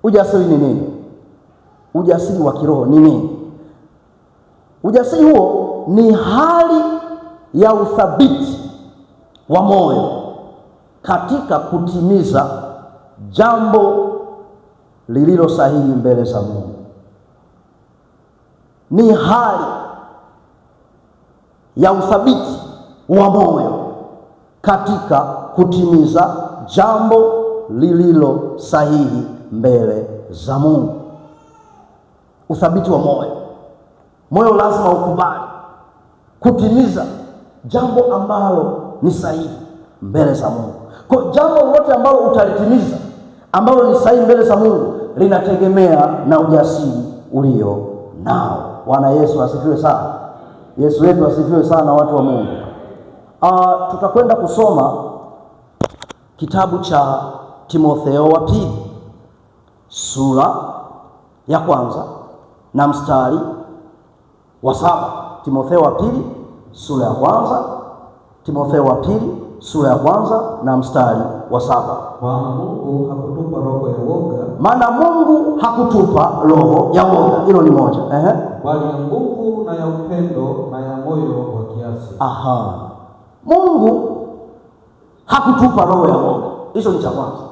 Ujasiri ni nini? Ujasiri wa kiroho ni nini? Ujasiri huo ni hali ya uthabiti wa moyo katika kutimiza jambo lililo sahihi mbele za Mungu. Ni hali ya uthabiti wa moyo katika kutimiza jambo lililo sahihi mbele za Mungu. Uthabiti wa moyo. Moyo lazima ukubali kutimiza jambo ambalo ni sahihi mbele za Mungu. Kwa jambo lolote ambalo utalitimiza ambalo ni sahihi mbele za Mungu linategemea na ujasiri ulio nao. Bwana Yesu asifiwe sana. Yesu wetu asifiwe sana, watu wa Mungu. Tutakwenda kusoma kitabu cha Timotheo wa pili sura ya kwanza na mstari wa 7. Timotheo wa pili sura ya kwanza, Timotheo wa pili sura ya kwanza na mstari wa 7. Maana Mungu hakutupa roho ya woga. Maana Mungu hakutupa roho ya woga. Hilo ni moja. Bali ya nguvu na ya upendo na ya moyo wa kiasi. Mungu hakutupa roho ya woga. Hicho ni cha kwanza.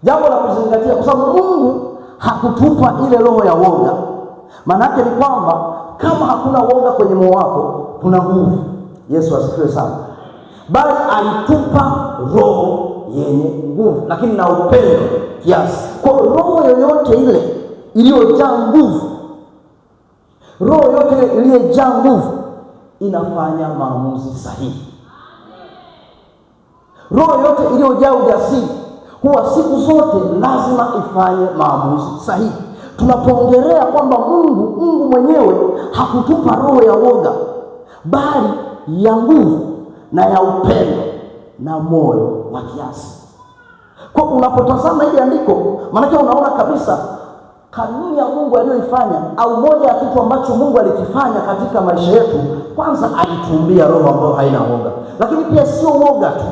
Jambo la kuzingatia, kwa sababu Mungu hakutupa ile roho ya woga. Maana yake ni kwamba kama hakuna woga kwenye moyo wako, kuna nguvu. Yesu asifiwe sana. Bali alitupa roho yenye nguvu, lakini na upendo kiasi. Kwa roho yoyote ile iliyojaa nguvu, roho yoyote ile iliyojaa nguvu inafanya maamuzi sahihi. Roho yote iliyojaa ujasiri huwa siku zote lazima ifanye maamuzi sahihi. Tunapoongelea kwamba Mungu mwenyewe hakutupa roho ya woga, bali ya nguvu na ya upendo na moyo wa kiasi. Kwa unapotazama hili andiko, maana unaona kabisa kanuni ya Mungu aliyoifanya, au moja ya kitu ambacho Mungu alikifanya katika maisha yetu. Kwanza alituumbia roho ambayo haina woga, lakini pia sio woga tu,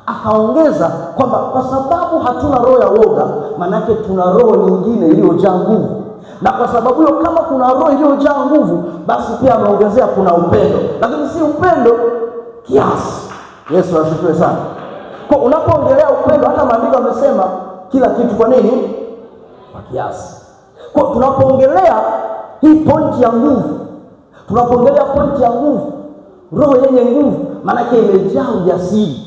akaongeza kwamba kwa sababu hatuna roho ya woga, maana tuna roho nyingine iliyojaa nguvu. Na kwa sababu hiyo, kama kuna roho iliyojaa nguvu, basi pia ameongezea kuna upendo, lakini si upendo kiasi. Yesu asifiwe sana. Kwa unapoongelea upendo, hata maandiko yamesema kila kitu kwa nini? Kwa kiasi. Kwa tunapoongelea hii pointi ya nguvu, tunapoongelea pointi ya nguvu, roho yenye nguvu, maana yake imejaa ujasiri,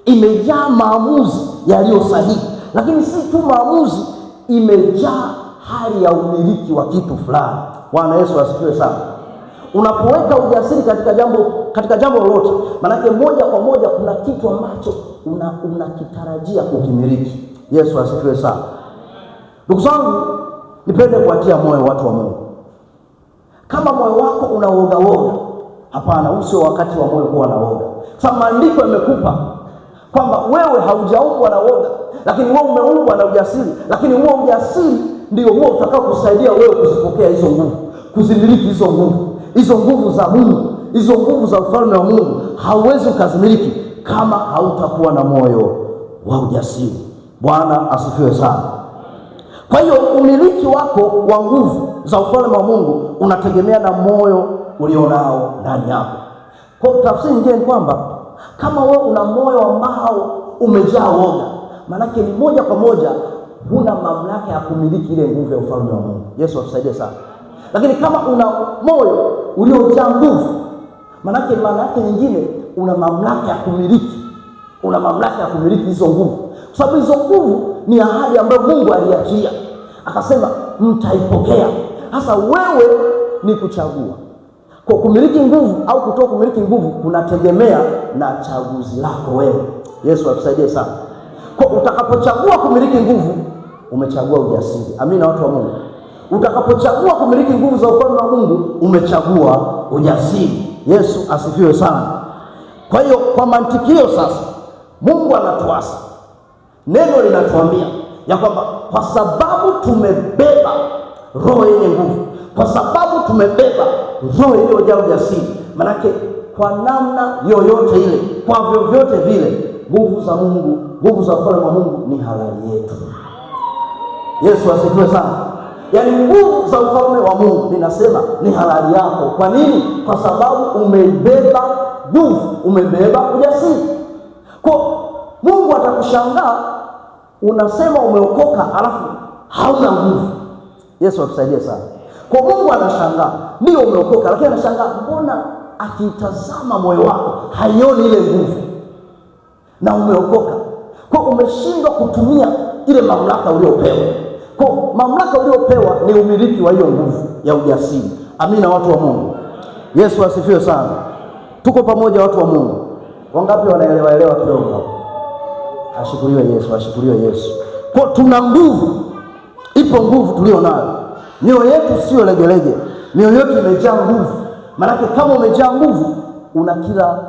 imejaa maamuzi yaliyo sahihi, lakini si tu maamuzi, imejaa hali ya umiliki wa kitu fulani. Bwana Yesu asifiwe sana. Unapoweka ujasiri katika jambo lolote, maana yake moja kwa moja kuna kitu ambacho unakitarajia kukimiliki. Yesu asifiwe sana. Ndugu zangu, nipende kuatia moyo watu wa Mungu. Kama moyo wako unaoga woga, hapana, usio wakati wa moyo kuwa na woga. Sasa maandiko yamekupa kwamba wewe haujaumbwa na woga, lakini wewe umeumbwa na ujasiri, lakini huo ujasiri ndio huo utakao kusaidia wewe kuzipokea hizo nguvu, kuzimiliki hizo nguvu. Hizo nguvu za Mungu, hizo nguvu za ufalme wa Mungu hauwezi ukazimiliki kama hautakuwa na moyo wa ujasiri. Bwana asifiwe sana. Kwa hiyo umiliki wako wa nguvu za ufalme wa Mungu unategemea na moyo ulionao ndani yako. Kwa tafsiri nyingine ni kwamba kama wewe una moyo ambao umejaa woga, maana yake ni moja kwa moja huna mamlaka ya kumiliki ile nguvu ya ufalme wa Mungu. Yesu atusaidie sana. Lakini kama una moyo uliojaa nguvu, maana yake nyingine una mamlaka ya kumiliki. Una mamlaka ya kumiliki hizo nguvu. Kwa sababu hizo nguvu ni ahadi ambayo Mungu aliachia. Akasema mtaipokea. Sasa wewe ni kuchagua. Kwa kumiliki nguvu au kutoa kumiliki nguvu kunategemea na chaguzi lako wewe. Yesu atusaidie sana. Kwa utakapochagua kumiliki nguvu, umechagua ujasiri. Amina, watu wa Mungu. Utakapochagua kumiliki nguvu za ufalme wa Mungu, umechagua ujasiri. Yesu asifiwe sana. Kwa hiyo kwa mantiki hiyo sasa, Mungu anatuasa. Neno linatuambia ya kwamba kwa sababu tumebeba roho yenye nguvu, kwa sababu tumebeba roho iliyojaa ujasiri, manake kwa namna yoyote ile, kwa vyovyote vile, nguvu za Mungu, nguvu za ufalme wa Mungu ni halali yetu. Yesu asifiwe sana. Yaani nguvu za ufalme wa Mungu ninasema ni halali yako. Kwa nini? Kwa sababu umeibeba nguvu, umebeba ujasiri. Kwa Mungu atakushangaa unasema umeokoka alafu hauna nguvu. Yesu atusaidie sana. Kwa Mungu anashangaa, ndio umeokoka, lakini anashangaa mbona akitazama moyo wako haioni ile nguvu, na umeokoka. Kwa umeshindwa kutumia ile mamlaka uliopewa. Kwa mamlaka uliopewa ni umiliki wa hiyo nguvu ya ujasiri. Amina, watu wa Mungu. Yesu asifiwe sana. Tuko pamoja, watu wa Mungu. Wangapi wanaelewa kidogo? Ashukuriwe Yesu, ashukuriwe Yesu. Kwa tuna nguvu, ipo nguvu tulio nayo. Mioyo yetu sio legelege, mioyo yetu imejaa nguvu. Maana kama umejaa nguvu, una kila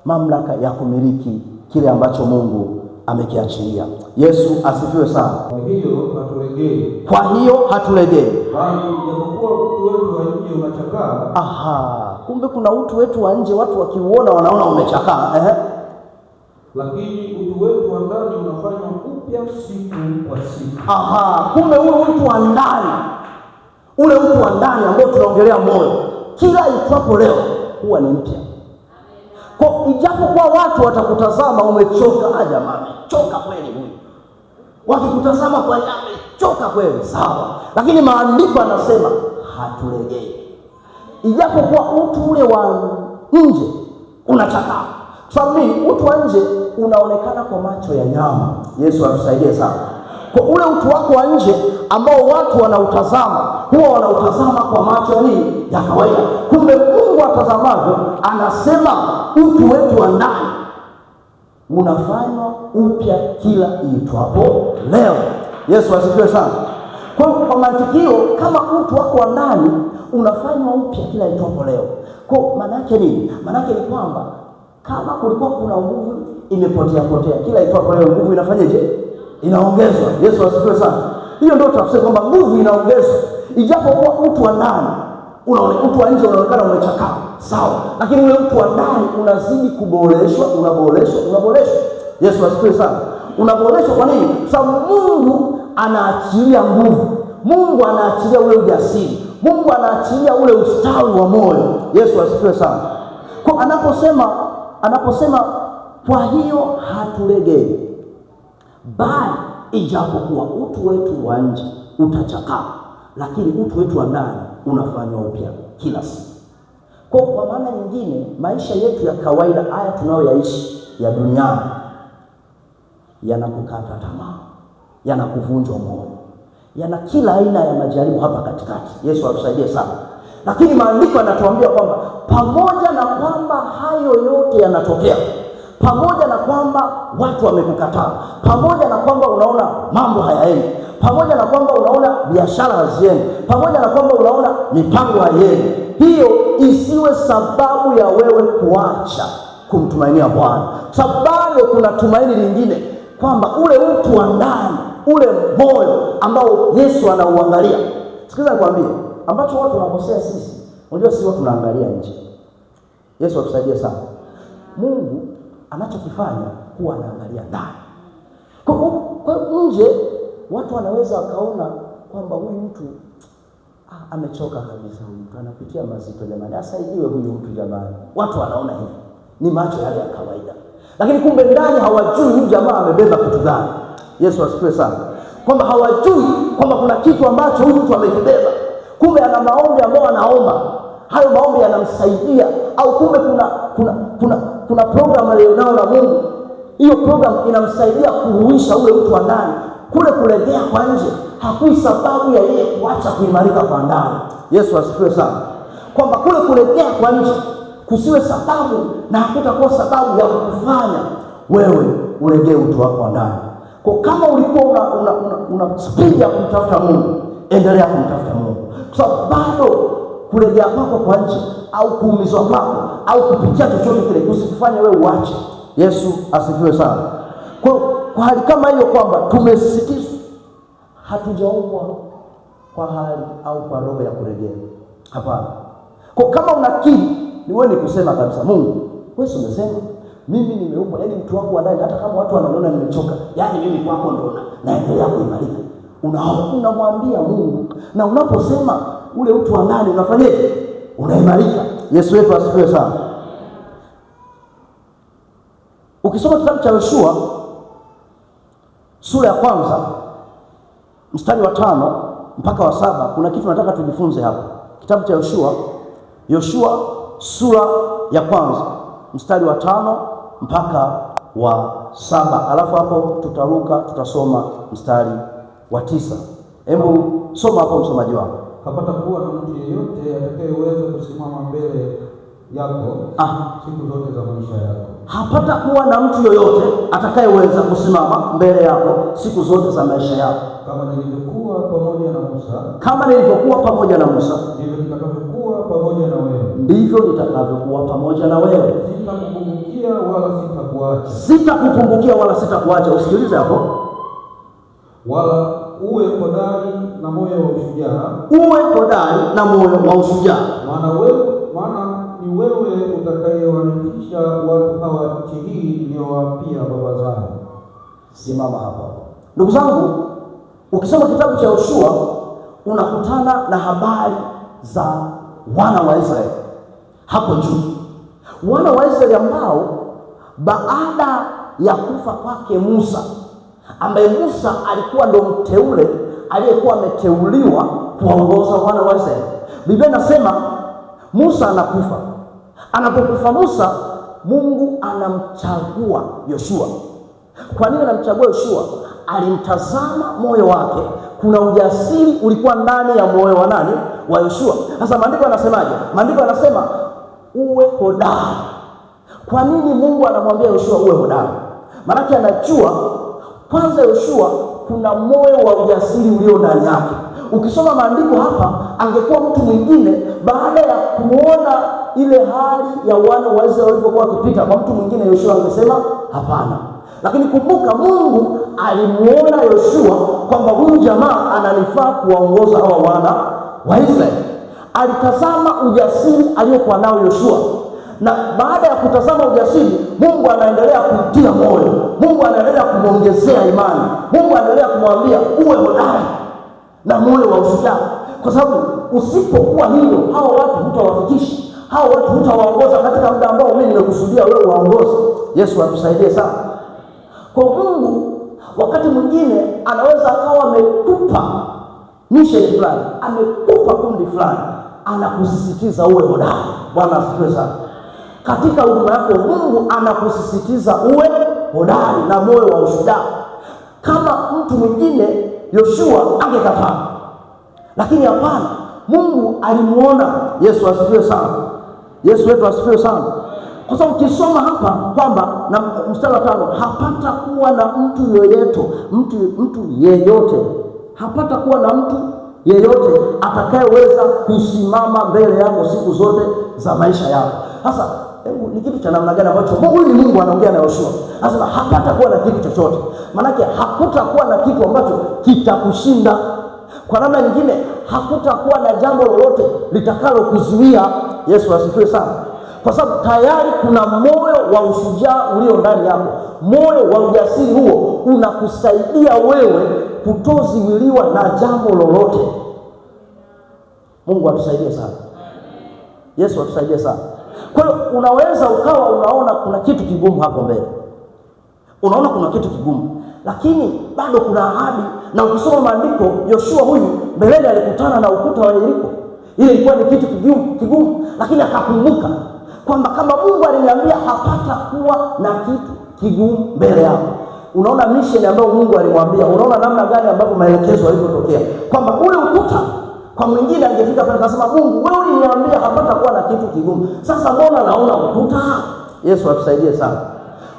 mamlaka ya kumiliki kile ambacho Mungu amekiachilia. Yesu asifiwe sana. Kwa hiyo hatulegei. Kwa hiyo hatulegei. Bali japokuwa utu wetu wa nje unachakaa. Aha, kumbe kuna utu wetu wa nje watu wakiuona wanaona umechakaa. Lakini utu wetu wa ndani unafanywa upya siku kwa siku. Aha, kumbe ule utu wa ndani, ule utu wa ndani ambao tunaongelea moyo, kila itwapo leo huwa ni mpya. Kwa ijapokuwa watu watakutazama umechoka, jamani, choka kweli huyu. Wakikutazama kwa jamii, choka kweli, sawa. Lakini maandiko yanasema hatulegei. Ijapokuwa utu ule wa nje unachakaa. Sababu utu wa nje unaonekana kwa macho ya nyama. Yesu atusaidie sana. Kwa ule utu wako wa nje ambao watu wanautazama, huwa wanautazama kwa macho nini? Ya kawaida. Kumbe Mungu atazamavyo, anasema utu wetu wa ndani unafanywa upya kila itwapo leo. Yesu asifiwe sana. Kwa mantikio, kama utu wako wa ndani unafanywa upya kila itwapo leo. Kwa maana yake nini? Maana yake ni kwamba kama kulikuwa kuna nguvu imepotea, kila itwapo leo nguvu inafanyaje? Inaongezwa. Yesu asifiwe sana. Hiyo ndio tafsiri kwamba nguvu inaongezwa. Ijapokuwa utu wa ndani utu wa nje unaonekana umechakaa, sawa, lakini ule utu wa ndani unazidi kuboreshwa, unaboreshwa. Yesu asifiwe sana. Unaboreshwa kwa nini? Sababu Mungu anaachilia nguvu. Mungu anaachilia ule ujasiri. Mungu anaachilia ule ustawi wa moyo. Yesu asifiwe sana. Kwa anaposema kwa hiyo hatulegei, bali ijapokuwa utu wetu wa nje utachakaa, lakini utu wetu wa ndani unafanywa upya kila siku. Kwa maana nyingine, maisha yetu ya kawaida haya tunayoyaishi ya duniani yanakukata tamaa, yanakuvunjwa moyo, yana kila aina ya majaribu hapa katikati. Yesu atusaidie sana. Lakini maandiko yanatuambia kwamba pamoja na kwamba hayo yote yanatokea, pamoja na kwamba watu wamekukataa, pamoja na kwamba unaona mambo hayaendi, pamoja na kwamba unaona biashara haziendi, pamoja na kwamba unaona mipango haiendi, hiyo isiwe sababu ya wewe kuacha kumtumainia Bwana. Sababu kuna tumaini lingine, kwamba ule utu wa ndani, ule moyo ambao Yesu anauangalia. Sikiliza nikwambie, ambacho watu wanakosea sisi, unajua sisi watu tunaangalia nje. Yesu atusaidie sana. Mungu anachokifanya huwa anaangalia ndani. Kwa nje watu wanaweza wakaona kwamba huyu mtu amechoka kabisa, huyu mtu anapitia mazito jamani, asaidiwe huyu mtu jamani. Watu wanaona hivyo, ni macho yale ya kawaida, lakini kumbe ndani hawajui huyu jamaa amebeba kitu gani. Yesu asifiwe sana. Kwamba hawajui kwamba kuna kitu ambacho huyu mtu amekibeba. Kumbe ana maombi ambayo anaomba, hayo maombi yanamsaidia, au kumbe kuna program alionao na Mungu. Hiyo program inamsaidia kuhuisha ule mtu wa ndani. Kule kulegea kwa nje hakui sababu ya yeye kuacha kuimarika kwa ndani. Yesu asifiwe sana. Kwamba kule kulegea kwa nje kusiwe sababu, na hakutakuwa sababu ya kukufanya wewe ulegee utu wako wa ndani. Kwa kama ulikuwa una speed ya kumtafuta Mungu, endelea kumtafuta Mungu. Kwa sababu bado kulegea kwako kwa nje au kuumizwa kwako au kupitia chochote kile kusikufanya wewe uache. Yesu asifiwe sana. Kwa hali kama hiyo, kwamba tumesisitizwa, hatujaumbwa kwa hali au kwa roho ya kulegea. Hapana. Kwa kama unakiri, ni wewe ni kusema kabisa, Mungu, wewe umesema mimi nimeumbwa, yaani mtu wangu wa ndani, hata kama watu wanaona nimechoka, yaani mimi kwako ndo naendelea kuimarika. unamwambia Mungu, na unaposema ule utu wa ndani unafanyaje? Unaimarika. Yesu wetu asifiwe sana. Ukisoma kitabu cha Yoshua sura ya 1 mstari wa 5 mpaka wa 7, kuna kitu nataka tujifunze hapa. Kitabu cha Yoshua sura ya 1 mstari wa 5 mpaka wa 7, alafu hapo tutaruka tutasoma mstari wa 9. Hebu soma hapo msomaji wangu. Hapata kuwa na mtu yeyote atakayeweza kusimama mbele yako siku zote za maisha yako. Hapata kuwa na mtu yoyote atakayeweza kusimama mbele yako siku zote za maisha yako. Kama nilivyokuwa pamoja na Musa, ndivyo nitakavyokuwa pamoja na wewe. Sitakupungukia wala sitakuacha. Usikilize hapo. Wala uwe hodari na moyo wa ushujaa. Maana ni wewe utakayewarithisha watu hawa nchi hii niliyowapia baba zao. Simama hapa. Ndugu zangu, ukisoma kitabu cha Yoshua unakutana na habari za wana wa Israeli hapo juu. Wana wa Israeli ambao baada ya kufa kwake Musa, ambaye Musa alikuwa ndo mteule aliyekuwa ameteuliwa kuongoza wana wa Israeli. Biblia inasema Musa anakufa. Anapokufa Musa, Mungu anamchagua Yoshua. Kwa nini anamchagua Yoshua? Alimtazama moyo wake. Kuna ujasiri ulikuwa ndani ya moyo wa nani? Wa Yoshua. Sasa maandiko yanasemaje? Maandiko yanasema uwe hodari. Kwa nini Mungu anamwambia Yoshua uwe hodari? Maana anajua kwanza Yoshua kuna moyo wa ujasiri ulio ndani yake. Ukisoma maandiko hapa, angekuwa mtu mwingine, baada ya kuona ile hali ya wana wa Israeli walivyokuwa wakipita, kwa mtu mwingine Yoshua angesema hapana. Lakini kumbuka, Mungu alimuona Yoshua kwamba huyu jamaa ananifaa kuwaongoza hawa wana wa Israeli. Alitazama ujasiri aliyokuwa nao Yoshua, na baada ya kutazama ujasiri, Mungu anaendelea kumtia moyo, Mungu anaendelea kumwongezea imani, Mungu anaendelea kumwambia uwe hodari na moyo wa ushujaa. Kwa sababu usipokuwa hivyo, hao watu hutawafikisha, hao watu hutawaongoza katika muda ambao mimi nimekusudia wewe waongoze. Yesu atusaidie sana. Kwa Mungu wakati mwingine anaweza akawa amekupa mission fulani, amekupa kundi fulani, anakusisitiza uwe hodari. Bwana asifiwe sana. Katika huduma yako Mungu anakusisitiza uwe hodari na moyo wa ushujaa. Kama mtu mwingine Yoshua angekataa, lakini hapana, Mungu alimuona. Yesu asifiwe sana. Yesu wetu asifiwe sana. Kwa sababu ukisoma hapa kwamba na mstari wa 5, hapata kuwa na mtu yeyote hapata kuwa na mtu yeyote atakayeweza kusimama mbele yako siku zote za maisha yako. Sasa ni kitu cha namna gani ambacho Mungu anaongea na Yoshua? Anasema hapata kuwa na kitu chochote. Maana yake hakutakuwa na kitu ambacho kitakushinda. Kwa namna nyingine, hakutakuwa na jambo lolote litakalo kuzuia. Yesu asifiwe sana. Kwa sababu tayari kuna moyo wa ushujaa ulio ndani yako. Moyo wa ujasiri huo unakusaidia wewe kutoziwiliwa na jambo lolote. Mungu atusaidie sana. Yesu atusaidie sana. Kwa hiyo unaweza ukawa unaona kuna kitu kigumu hapo mbele, unaona kuna kitu kigumu, lakini bado kuna ahadi. Na ukisoma maandiko, Yoshua huyu mbeleni alikutana na ukuta wa Yeriko. Ile ilikuwa ni kitu kigumu, lakini akakumbuka kwamba kama Mungu aliniambia hapata kuwa na kitu kigumu mbele yako. Unaona mission ambayo Mungu alimwambia, unaona namna gani ambapo maelekezo yalipotokea, kwamba ule ukuta kwa mwingine angefika pale akasema, Mungu wewe uliniambia hapata kuwa na kitu kigumu, sasa mbona naona ukuta? Yesu atusaidie sana.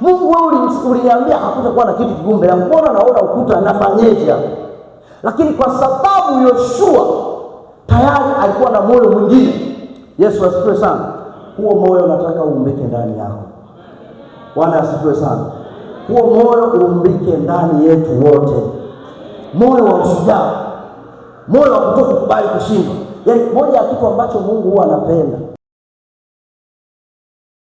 Mungu wewe uliniambia hapata kuwa na kitu kigumu mbele yangu, mbona naona ukuta, nafanyeje? Lakini kwa sababu Yoshua tayari alikuwa na moyo mwingine. Yesu asifiwe sana. Huo moyo nataka uumbike ndani yako. Bwana asifiwe sana. Huo moyo uumbike ndani yetu wote. Moyo wa ushujaa, moyo wa kutokukubali kushindwa. Yaani moja ya kitu ambacho Mungu huwa anapenda